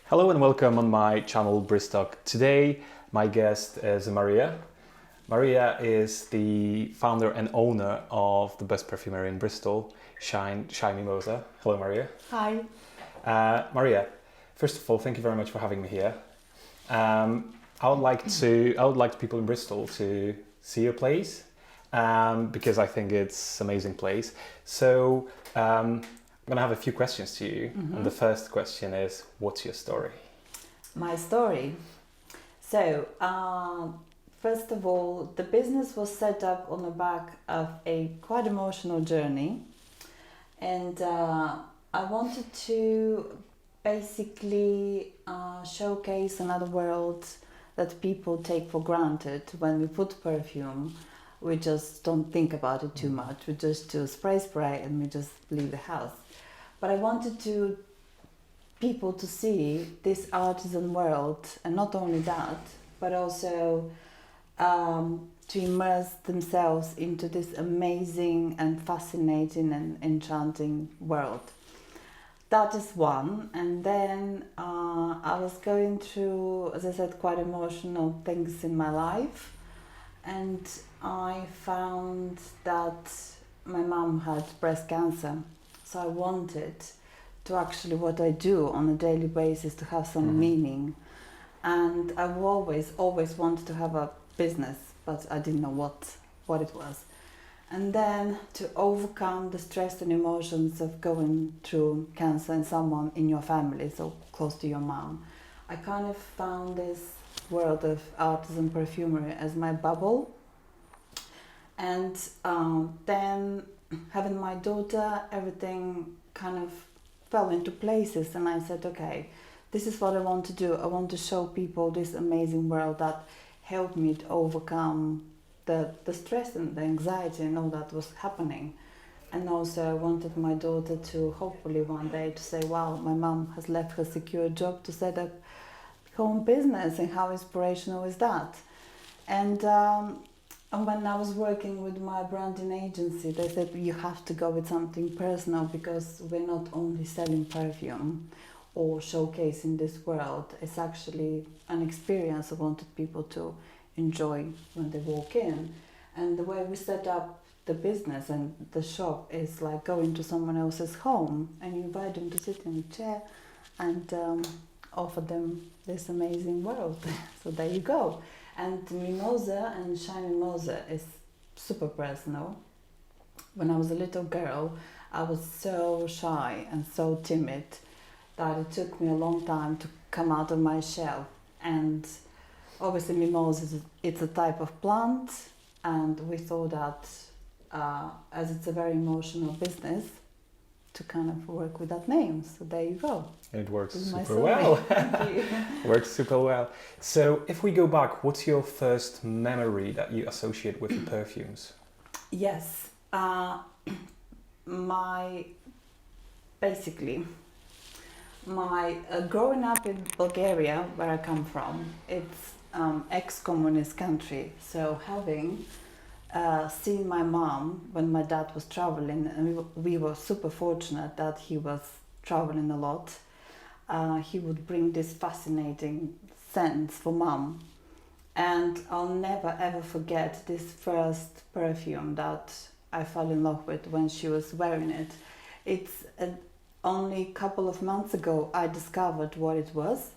Hello and welcome on my channel BrisTalk. Today my guest is Maria. Maria is the founder and owner of the best perfumery in Bristol, Shy Mimosa. Hello Maria. Hi. Maria, first of all, thank you very much for having me here. I would like people in Bristol to see your place because I think it's an amazing place. So I'm going to have a few questions to you. And the first question is, what's your story? My story. So, first of all, the business was set up on the back of a quite emotional journey. And I wanted to basically showcase another world that people take for granted. When we put perfume, we just don't think about it too much. We just do spray and we just leave the house. But I wanted people to see this artisan world, and not only that, but also to immerse themselves into this amazing and fascinating and enchanting world. That is one. And then I was going through, as I said, quite emotional things in my life, and I found that my mom had breast cancer. So I wanted to actually, what I do on a daily basis, to have some meaning. And I've always wanted to have a business, but I didn't know what it was. And then to overcome the stress and emotions of going through cancer and someone in your family, so close to your mom, I kind of found this world of artisan perfumery as my bubble. And then having my daughter, everything kind of fell into places, and I said, okay, this is what I want to do. I want to show people this amazing world that helped me to overcome the stress and the anxiety and all that was happening. And also I wanted my daughter to hopefully one day to say, wow, my mom has left her secure job to set up home business, and how inspirational is that? And when I was working with my branding agency, they said you have to go with something personal, because we're not only selling perfume or showcasing this world. It's actually an experience I wanted people to enjoy when they walk in. And the way we set up the business and the shop is like going to someone else's home and you invite them to sit in a chair and offer them this amazing world. So there you go. And Mimosa and Shy Mimosa is super personal. When I was a little girl, I was so shy and so timid that it took me a long time to come out of my shell. And obviously Mimosa, it's a type of plant, and we thought that as it's a very emotional business, to kind of work with that name. So there you go. It works super well. Thank you. Works super well. So if we go back, what's your first memory that you associate with the perfumes? Yes. My growing up in Bulgaria, where I come from, it's ex-communist country. So having seen my mom when my dad was traveling, and we were super fortunate that he was traveling a lot. He would bring this fascinating scents for mom, and I'll never ever forget this first perfume that I fell in love with when she was wearing it. It's only a couple of months ago I discovered what it was.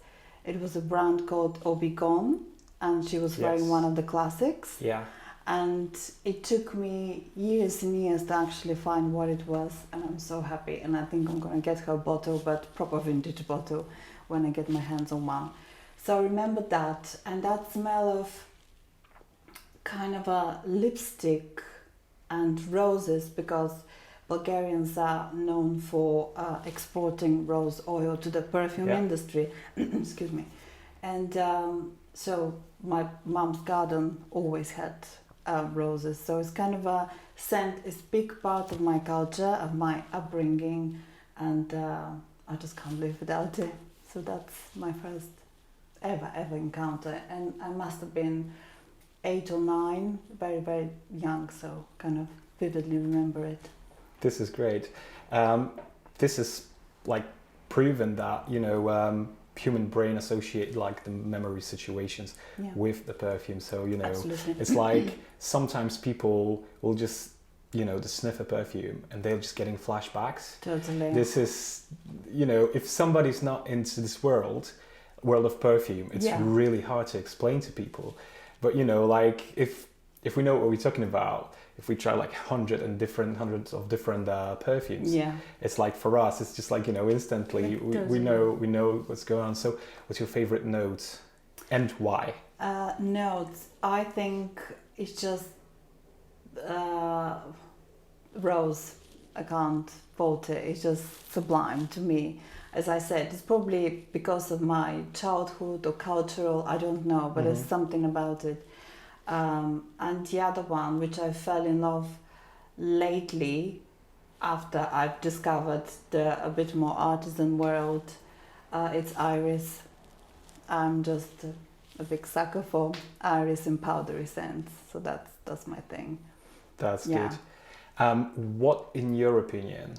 It was a brand called Obigone, and she was wearing one of the classics. Yeah. And it took me years and years to actually find what it was, and I'm so happy. And I think I'm gonna get her a bottle, but proper vintage bottle, when I get my hands on one. So I remember that, and that smell of kind of a lipstick and roses, because Bulgarians are known for exporting rose oil to the perfume industry. Excuse me. And so my mom's garden always had roses, so it's kind of a scent. It's a big part of my culture, of my upbringing, and I just can't live without it. So that's my first ever encounter, and I must have been 8 or 9, very, very young, so kind of vividly remember it. This is great. This is like proven that, human brain associate like the memory situations Yeah. with the perfume. So, you know, Absolutely. it's like sometimes people will just, you know, to sniff a perfume and they're just getting flashbacks. Totally. This is, you know, if somebody's not into this world of perfume, it's Yeah. really hard to explain to people. But, you know, like if we know what we're talking about, if we try like hundreds of different perfumes, Yeah. it's like for us, it's just like, you know, instantly Like, we know what's going on. So, what's your favorite note, and why? Notes. I think it's just rose. I can't fault it. It's just sublime to me. As I said, it's probably because of my childhood or cultural. I don't know, but there's something about it. And the other one, which I fell in love lately, after I've discovered a bit more artisan world, it's iris. I'm just a big sucker for iris and powdery scents, so that's my thing. That's Yeah. good. What, in your opinion,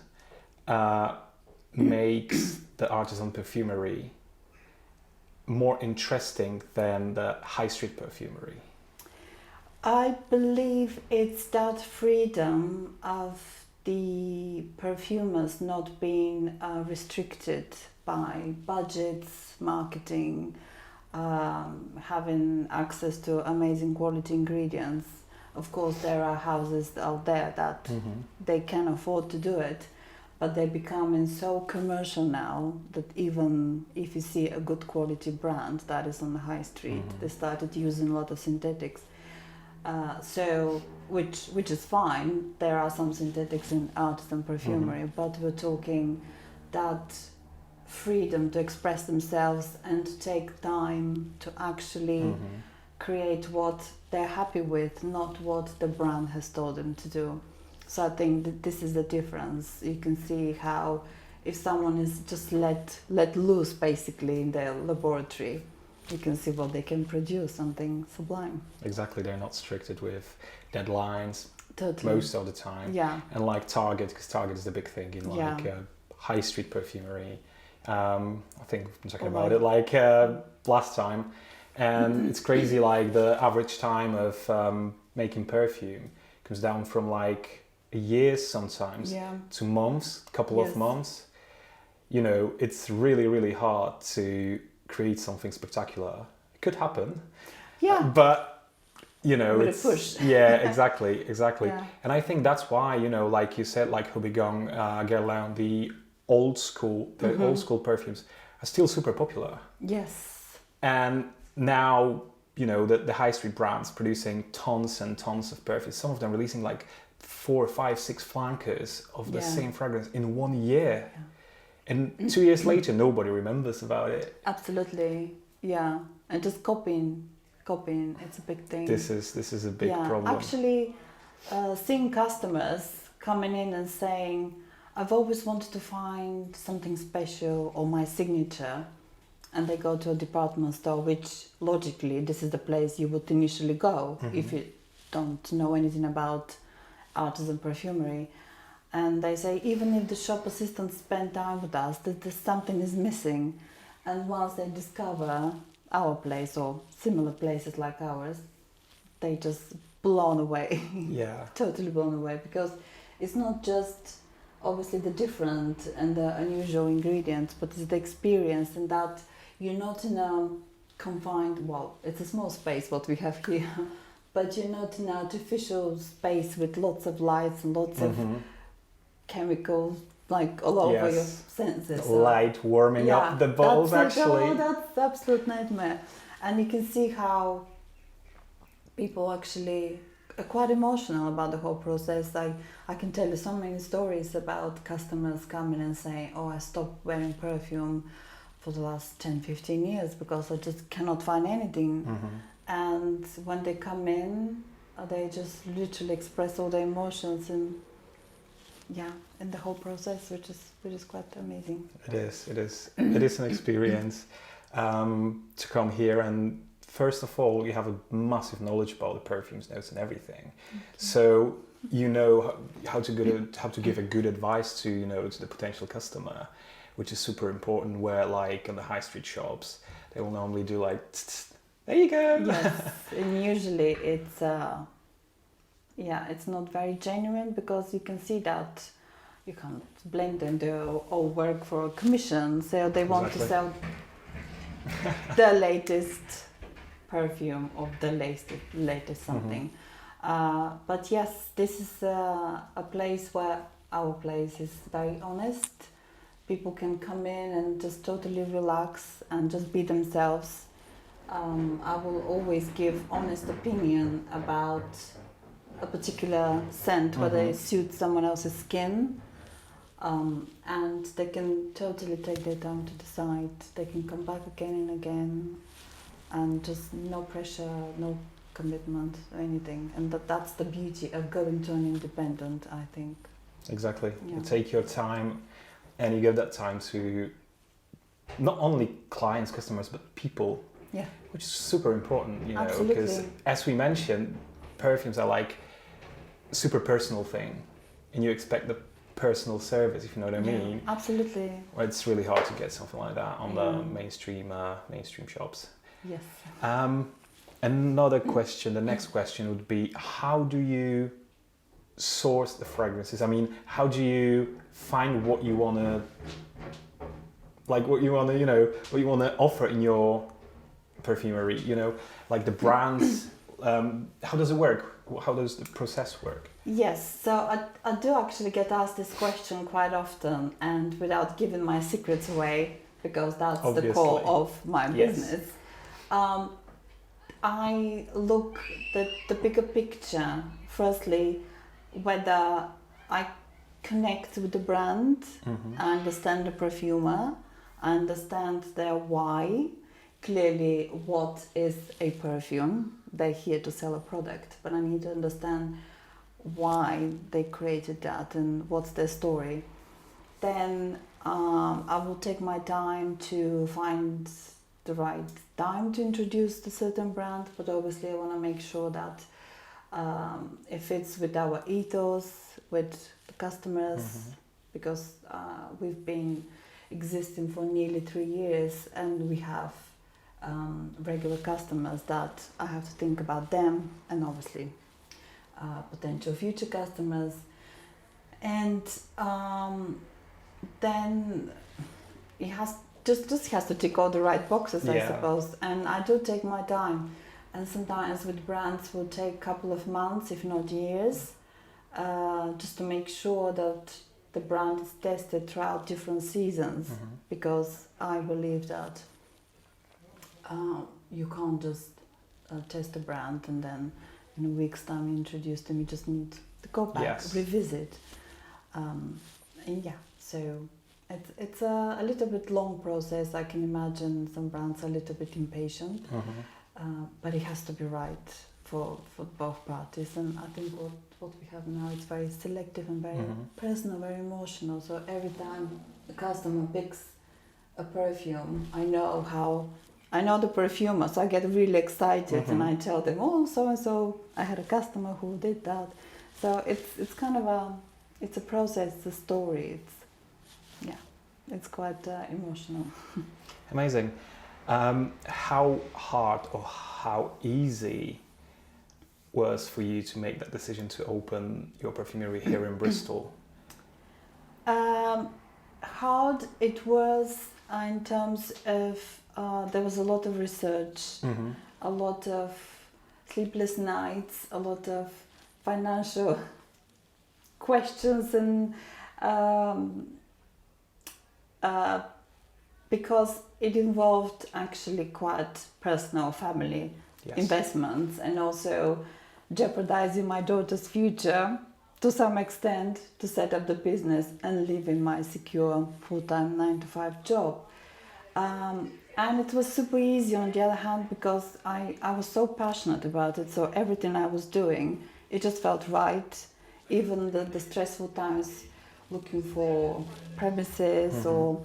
makes the artisan perfumery more interesting than the high street perfumery? I believe it's that freedom of the perfumers not being restricted by budgets, marketing, having access to amazing quality ingredients. Of course, there are houses out there that they can afford to do it, but they're becoming so commercial now that even if you see a good quality brand that is on the high street, they started using a lot of synthetics. So, which is fine. There are some synthetics in artisan perfumery, but we're talking that freedom to express themselves and to take time to actually create what they're happy with, not what the brand has told them to do. So I think that this is the difference. You can see how if someone is just let loose basically in their laboratory, you can see what they can produce, something sublime. Exactly, they're not restricted with deadlines Totally. most of the time. Yeah. And like Target, because Target is the big thing in like high street perfumery. I think we've been talking about it like last time. And it's crazy, like the average time of making perfume comes down from like years sometimes to months, couple of months. You know, it's really, really hard to create something spectacular. It could happen. Yeah. But, you know, with it's... a push. Yeah, exactly. Yeah. And I think that's why, you know, like you said, like Houbigant, Guerlain, the old school perfumes are still super popular. Yes. And now, you know, the high street brands producing tons and tons of perfumes, some of them releasing like 4, 5, 6 flankers of the same fragrance in 1 year. Yeah. And 2 years later, nobody remembers about it. Absolutely, yeah. And just copying, it's a big thing. This is a big problem. Actually, seeing customers coming in and saying, I've always wanted to find something special or my signature, and they go to a department store, which logically, this is the place you would initially go if you don't know anything about artisan perfumery. And they say, even if the shop assistant spend time with us, that there's something is missing. And once they discover our place or similar places like ours, they just blown away. Yeah. Totally blown away, because it's not just obviously the different and the unusual ingredients, but it's the experience, and that you're not in a confined, well, it's a small space what we have here, but you're not in an artificial space with lots of lights and lots of chemicals like all over your senses. Light warming up the bottles actually. That's absolute nightmare. And you can see how people actually are quite emotional about the whole process. I can tell you so many stories about customers coming and saying, oh, I stopped wearing perfume for the last 10-15 years because I just cannot find anything. And when they come in, they just literally express all their emotions and in the whole process, which is quite amazing. It is an experience to come here, and first of all, you have a massive knowledge about the perfumes, notes, and everything. So you know how to give a good advice to to the potential customer, which is super important. Where like on the high street shops, they will normally do like, there you go. Yes, and usually it's it's not very genuine, because you can see that you can't blame them. They all work for a commission, so they want to sell the latest perfume or the latest something. But yes, this is a place where our place is very honest. People can come in and just totally relax and just be themselves. I will always give honest opinion about a particular scent, whether it suits someone else's skin, and they can totally take their time to decide. They can come back again and again, and just no pressure, no commitment or anything. And that's the beauty of going to an independent, I think. Exactly. Yeah. You take your time, and you give that time to not only clients, customers, but people. Yeah. Which is super important, you know, because as we mentioned, perfumes are like super personal thing, and you expect the personal service, if you know what I mean. Absolutely. Well, it's really hard to get something like that on the mainstream shops. Yes. Another question, the next question would be, how do you source the fragrances? I mean, how do you find what you want to offer in your perfumery, you know, like the brands? How does it work? How does the process work? Yes, so I do actually get asked this question quite often, and without giving my secrets away, because that's the core of my business. I look at the bigger picture. Firstly, whether I connect with the brand, I understand the perfumer, I understand their why. Clearly, what is a perfume? They're here to sell a product, but I need to understand why they created that and what's their story. Then I will take my time to find the right time to introduce the certain brand, but obviously I want to make sure that it fits with our ethos, with the customers, because we've been existing for nearly 3 years, and we have regular customers that I have to think about them, and obviously potential future customers. And then it has to tick all the right boxes, I suppose. And I do take my time, and sometimes with brands will take a couple of months, if not years, just to make sure that the brand is tested throughout different seasons, because I believe that you can't just test a brand and then in a week's time introduce them. You just need to go back, revisit. So it's a little bit long process. I can imagine some brands are a little bit impatient, but it has to be right for both parties. And I think what we have now is very selective and very personal, very emotional. So every time a customer picks a perfume, I know the perfumer, so I get really excited and I tell them, oh, so and so, I had a customer who did that. So it's kind of a process, it's a story. It's quite emotional. Amazing. How hard or how easy was for you to make that decision to open your perfumery here in Bristol? Hard it was in terms of there was a lot of research, a lot of sleepless nights, a lot of financial questions, and because it involved actually quite personal family investments, and also jeopardizing my daughter's future to some extent to set up the business and live in my secure full-time 9-to-5 job. And it was super easy on the other hand, because I was so passionate about it. So everything I was doing, it just felt right. Even the stressful times looking for premises or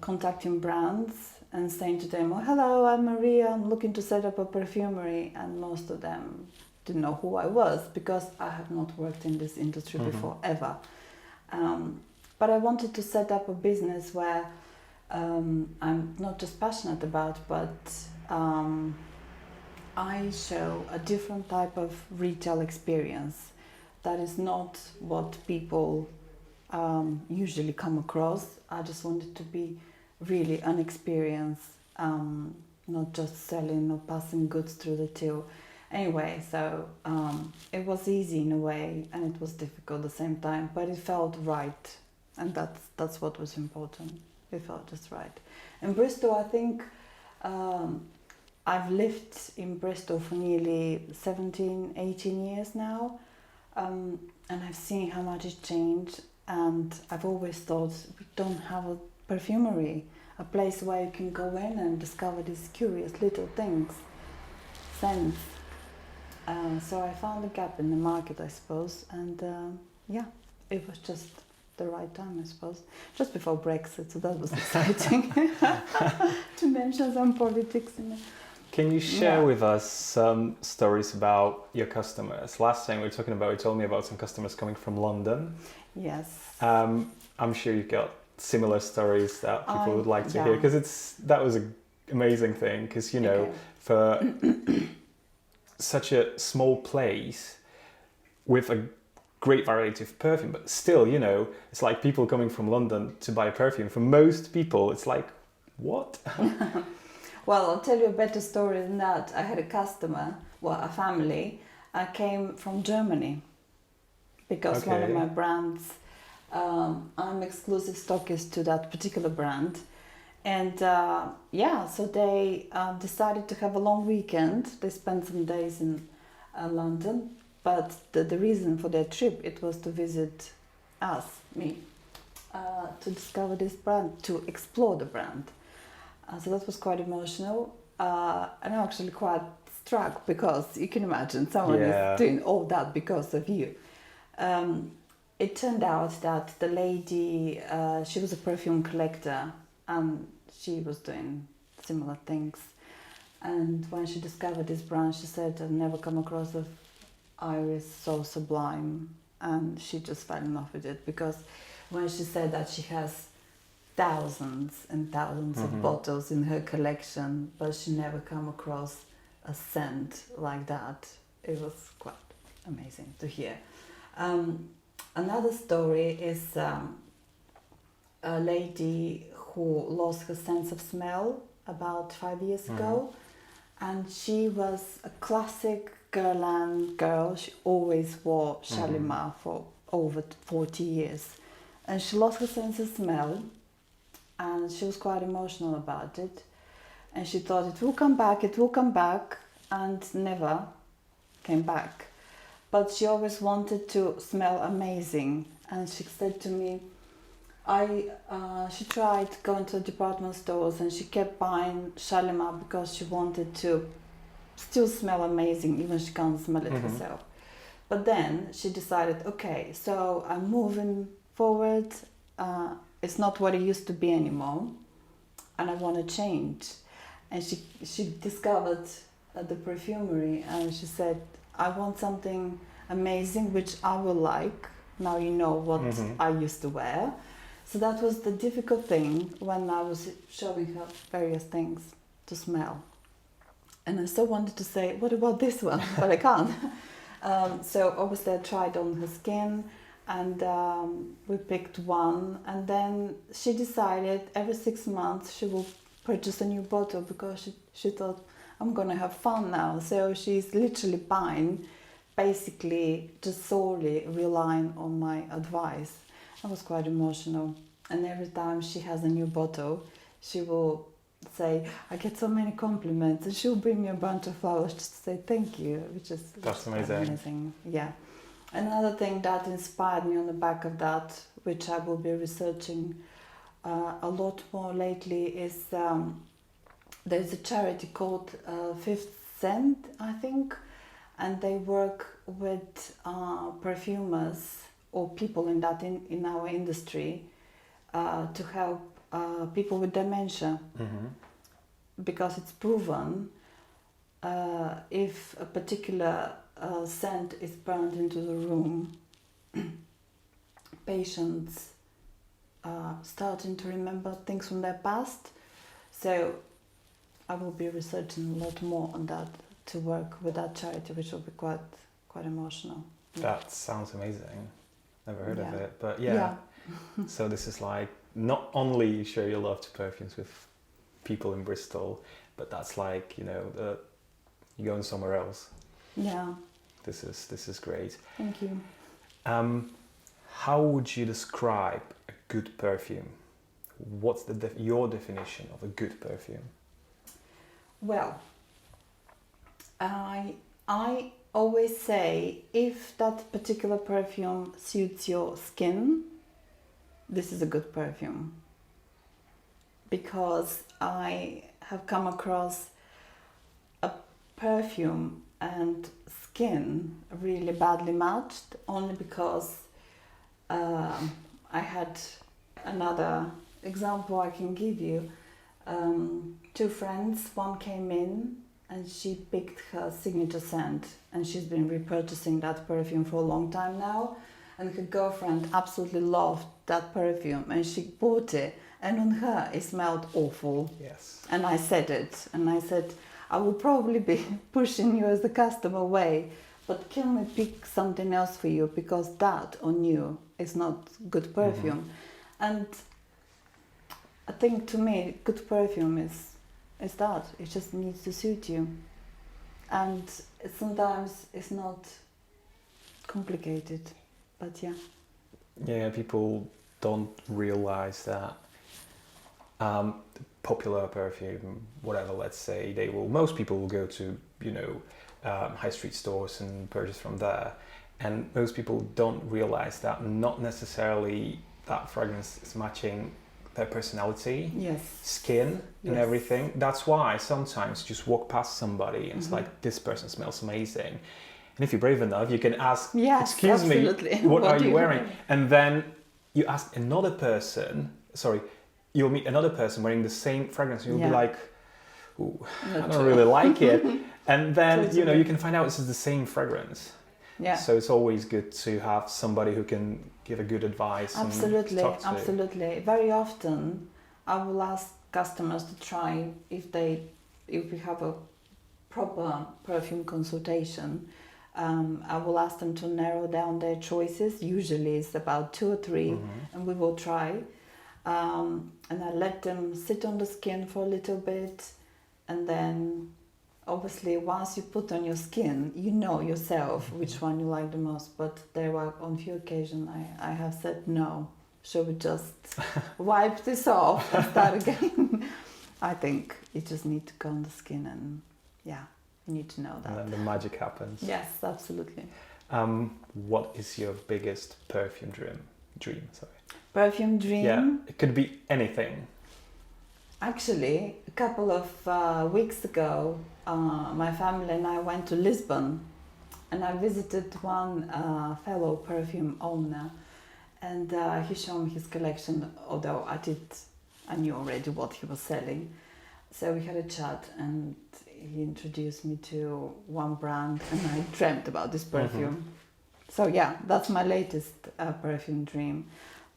contacting brands and saying to them, oh, hello, I'm Maria, I'm looking to set up a perfumery. And most of them didn't know who I was, because I have not worked in this industry before, ever. But I wanted to set up a business where I'm not just passionate about, but I show a different type of retail experience that is not what people usually come across. I just wanted to be really an experience, not just selling or passing goods through the till. Anyway, so it was easy in a way, and it was difficult at the same time, but it felt right, and that's what was important. It felt just right. In Bristol, I think I've lived in Bristol for nearly 17, 18 years now, and I've seen how much it's changed, and I've always thought we don't have a perfumery, a place where you can go in and discover these curious little things, scents. So I found a gap in the market, I suppose, and it was just the right time, I suppose. Just before Brexit, so that was exciting to mention some politics in it. Can you share with us some stories about your customers? Last time we were talking about, you told me about some customers coming from London. Yes. I'm sure you've got similar stories that people would like to hear, because that was an amazing thing, because for such a small place with a great variety of perfume, but still, it's like people coming from London to buy perfume. For most people, it's like, what? Well, I'll tell you a better story than that. I had a customer, a family, came from Germany, because one of my brands, I'm exclusive stockist to that particular brand. And so they decided to have a long weekend. They spent some days in London, but the reason for their trip, it was to visit me, to discover this brand, to explore the brand. So that was quite emotional. And I'm actually quite struck, because you can imagine someone is doing all that because of you. It turned out that the lady, she was a perfume collector, and she was doing similar things. And when she discovered this brand, she said, I've never come across an iris so sublime. And she just fell in love with it, because when she said that she has thousands and thousands of bottles in her collection, but she never come across a scent like that, it was quite amazing to hear. Another story is a lady who lost her sense of smell about 5 years ago, and she was a classic Guerlain girl. She always wore Shalimar for over 40 years, and she lost her sense of smell, and she was quite emotional about it, and she thought it will come back, and never came back. But she always wanted to smell amazing, and she said to me, she tried going to department stores, and she kept buying Shalimar because she wanted to still smell amazing, even she can't smell it herself. But then she decided, okay, so I'm moving forward, it's not what it used to be anymore, and I want to change. And she discovered the perfumery, and she said, I want something amazing which I will like. Now you know what I used to wear. So that was the difficult thing when I was showing her various things to smell. And I still wanted to say, what about this one? But I can't. So obviously I tried on her skin, and we picked one. And then she decided every 6 months she will purchase a new bottle, because she thought, I'm going to have fun now. So she's literally buying, basically just solely relying on my advice. I was quite emotional. And every time she has a new bottle, she will say, I get so many compliments, and she'll bring me a bunch of flowers just to say thank you, which is that's amazing. Yeah. Another thing that inspired me on the back of that, which I will be researching a lot more lately, is there's a charity called Fifth Scent, I think, and they work with perfumers or people in our industry to help people with dementia, because it's proven if a particular scent is burned into the room, patients starting to remember things from their past. So I will be researching a lot more on that to work with that charity, which will be quite emotional. That sounds amazing. Never heard of Yeah. it, but yeah. So this is like not only you share your love to perfumes with people in Bristol, but that's like, you know, you're going somewhere else. Yeah. This is great. Thank you. How would you describe a good perfume? What's your definition of a good perfume? Well, I always say if that particular perfume suits your skin, this is a good perfume. Because I have come across a perfume and skin really badly matched only because I had another example I can give you. Two friends, one came in and she picked her signature scent and she's been repurchasing that perfume for a long time now, and her girlfriend absolutely loved that perfume and she bought it, and on her it smelled awful. Yes. And I said it, and I said, I will probably be pushing you as the customer away, but can we pick something else for you, because that on you is not good perfume. And I think to me good perfume is that it just needs to suit you, and sometimes it's not complicated, but yeah, people don't realize that popular perfume, whatever, let's say, most people will go to, you know, high street stores and purchase from there, and most people don't realize that not necessarily that fragrance is matching their personality, skin, and everything. That's why sometimes you just walk past somebody and it's like, this person smells amazing. And if you're brave enough, you can ask, excuse me, what are you wearing? And then you ask another person, you'll meet another person wearing the same fragrance, and you'll be like, ooh, I don't really like it. And then, you know, you can find out this is the same fragrance. Yeah. So it's always good to have somebody who can give a good advice. Absolutely, and talk to. absolutely. Very often, I will ask customers to try if we have a proper perfume consultation. I will ask them to narrow down their choices. Usually, it's about 2 or 3, and we will try. And I let them sit on the skin for a little bit, and then obviously once you put on your skin, you know yourself which one you like the most. But there were on few occasions I have said, no, shall we just wipe this off and start again? I think you just need to go on the skin, and you need to know that. And then the magic happens. Yes, absolutely. What is your biggest perfume dream? Perfume dream? Yeah, it could be anything. Actually, a couple of weeks ago, my family and I went to Lisbon, and I visited one fellow perfume owner, and he showed me his collection, although I knew already what he was selling. So we had a chat, and he introduced me to one brand, and I dreamt about this perfume. So yeah, that's my latest perfume dream.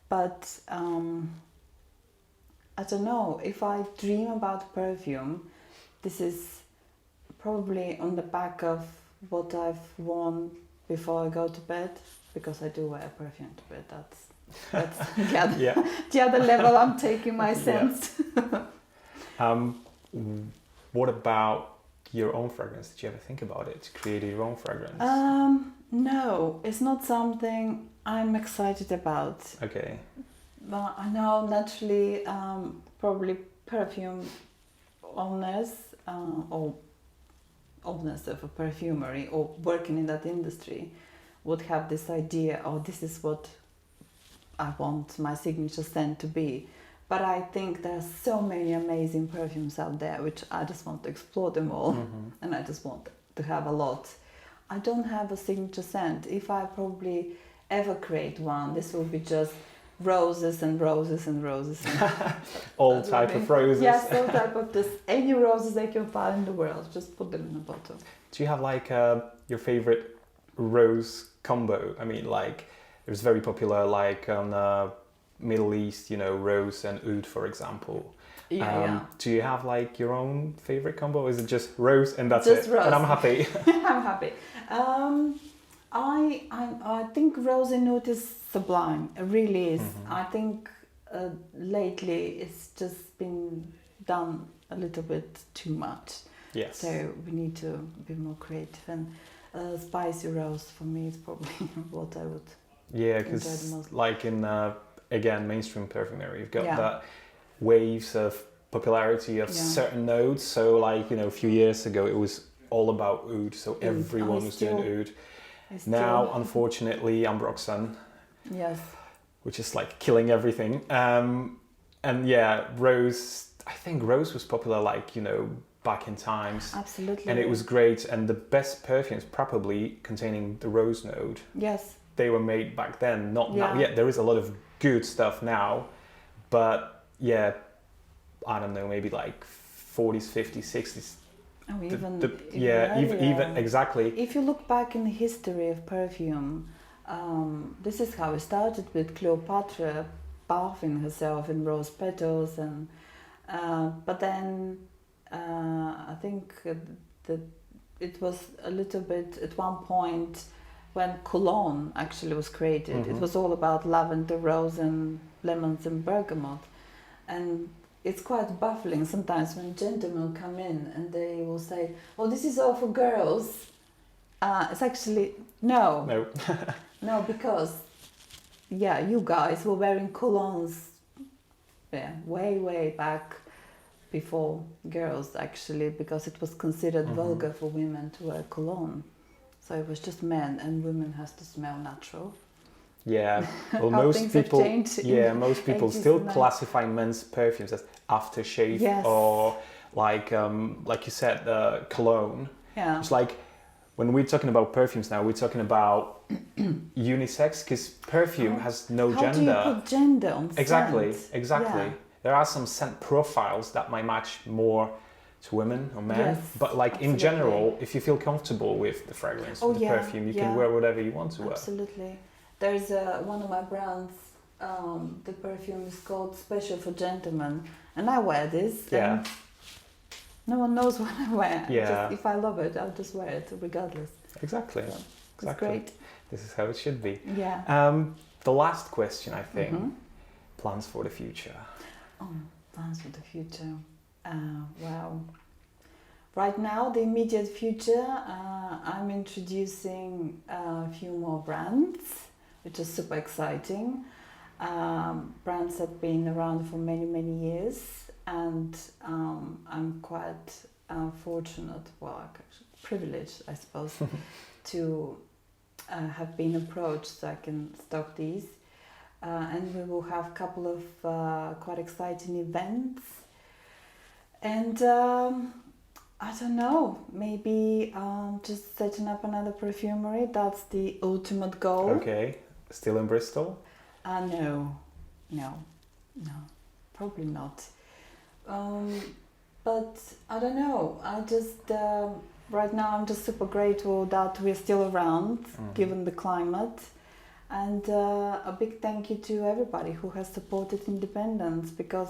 But I don't know, if I dream about perfume, this is probably on the back of what I've worn before I go to bed, because I do wear perfume to bed. That's the other level I'm taking my sense. What about your own fragrance? Did you ever think about it, to create your own fragrance? No, it's not something I'm excited about. Okay. But I know naturally probably perfume owners or owners of a perfumery or working in that industry would have this idea, oh, this is what I want my signature scent to be. But I think there are so many amazing perfumes out there, which I just want to explore them all, and I just want to have a lot. I don't have a signature scent. If I probably ever create one, this will be just roses and roses and roses. All type of roses. Yes, all type of just any roses they can find in the world, just put them in a bottle. Do you have like your favorite rose combo? I mean, like it was very popular like on Middle East, rose and oud, for example. Yeah. Do you have like your own favorite combo? Or is it just rose and that's Just it? rose. And I'm happy. I'm happy. I think rose and oud is sublime. It really is. Mm-hmm. I think lately it's just been done a little bit too much. Yes. So we need to be more creative. And spicy rose for me is probably what I would Yeah, enjoy the because most. like in again mainstream perfumery, you've got Yeah. that waves of popularity of Yeah. certain notes. So like a few years ago, it was all about oud, so everyone I was still- doing oud. It's Now, still- unfortunately, Ambroxan, yes. which is like killing everything. And yeah, rose. I think rose was popular back in times. Absolutely. And it was great, and the best perfumes probably containing the rose note, Yes. they were made back then, not now. Yeah. Yeah, there is a lot of good stuff now, but yeah, I don't know, maybe like 40s, 50s, 60s. Oh, even Even exactly. If you look back in the history of perfume, this is how it started with Cleopatra bathing herself in rose petals, and but then I think that it was a little bit at one point when cologne actually was created. Mm-hmm. It was all about lavender, rose, and lemons and bergamot, and it's quite baffling sometimes when gentlemen come in and they will say, "Oh, this is all for girls." It's actually no, no, because you guys were wearing colognes, way back before girls actually, because it was considered Mm-hmm. vulgar for women to wear cologne. So it was just men, and women has to smell natural. Yeah, well, How most things have people. changed in Yeah, most people 80s still and 90s. classify men's perfumes as aftershave Yes. or like you said, cologne. Yeah. It's like when we're talking about perfumes now, we're talking about unisex because perfume has no How gender. do you put gender on Exactly. scent? Yeah. There are some scent profiles that might match more to women or men, Yes, but like in absolutely. general, if you feel comfortable with the fragrance or the perfume, you can wear whatever you want to wear. Absolutely. There's one of my brands, the perfume is called Special for Gentlemen, and I wear this. Yeah. And no one knows what I wear. Yeah. If I love it, I'll just wear it regardless. Exactly. So, Exactly. It's great. This is how it should be. Yeah. The last question, I think, Mhm. plans for the future. Plans for the future. Wow. Right now, the immediate future, I'm introducing a few more brands, which is super exciting. Brands that have been around for many years, and I'm quite fortunate, privileged, I suppose, to have been approached so I can stock these. And we will have a couple of quite exciting events. And I don't know, maybe just setting up another perfumery. That's the ultimate goal. Okay. Still in Bristol? No, probably not. But I don't know. I just right now I'm just super grateful that we're still around, given the climate. And a big thank you to everybody who has supported independence, because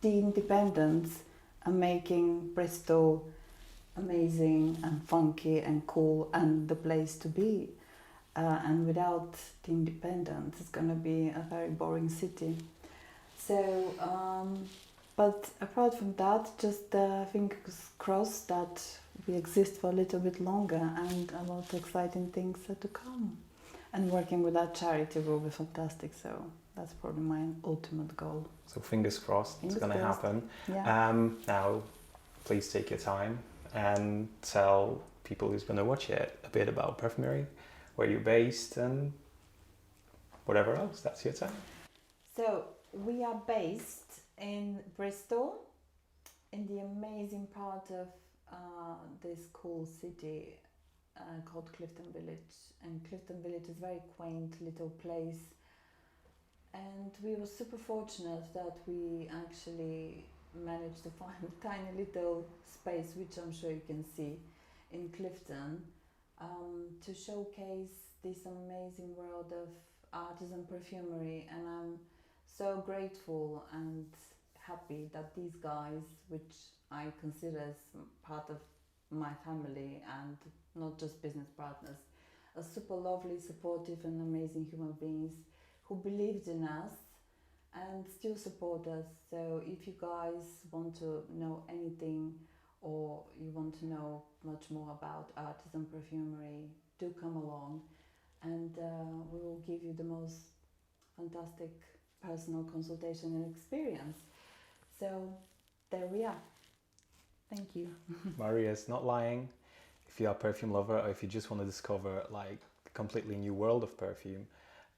the independents are making Bristol amazing and funky and cool and the place to be. And without the independence, it's going to be a very boring city. So, but apart from that, just fingers crossed that we exist for a little bit longer and a lot of exciting things are to come. And working with that charity will be fantastic. So that's probably my ultimate goal. So fingers crossed it's going to happen. Yeah. Now, please take your time and tell people who's going to watch it a bit about perfumery, where you're based, and whatever else. That's your time. So we are based in Bristol, in the amazing part of this cool city called Clifton Village. And Clifton Village is a very quaint little place. And we were super fortunate that we actually managed to find a tiny little space, which I'm sure you can see, in Clifton, to showcase this amazing world of artisan perfumery. And I'm so grateful and happy that these guys, which I consider as part of my family and not just business partners, are super lovely, supportive and amazing human beings who believed in us and still support us. So if you guys want to know anything or you want to know much more about artisan perfumery, do come along, and we will give you the most fantastic personal consultation and experience. So there we are. Thank you. Maria's not lying. If you are a perfume lover or if you just want to discover like a completely new world of perfume,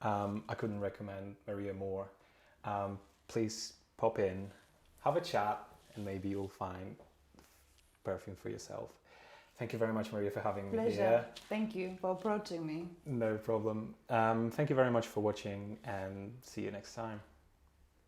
I couldn't recommend Maria more. Please pop in, have a chat, and maybe you'll find perfume for yourself. Thank you very much, Maria, for having me here. Thank you for approaching me. No problem. Thank you very much for watching, and see you next time.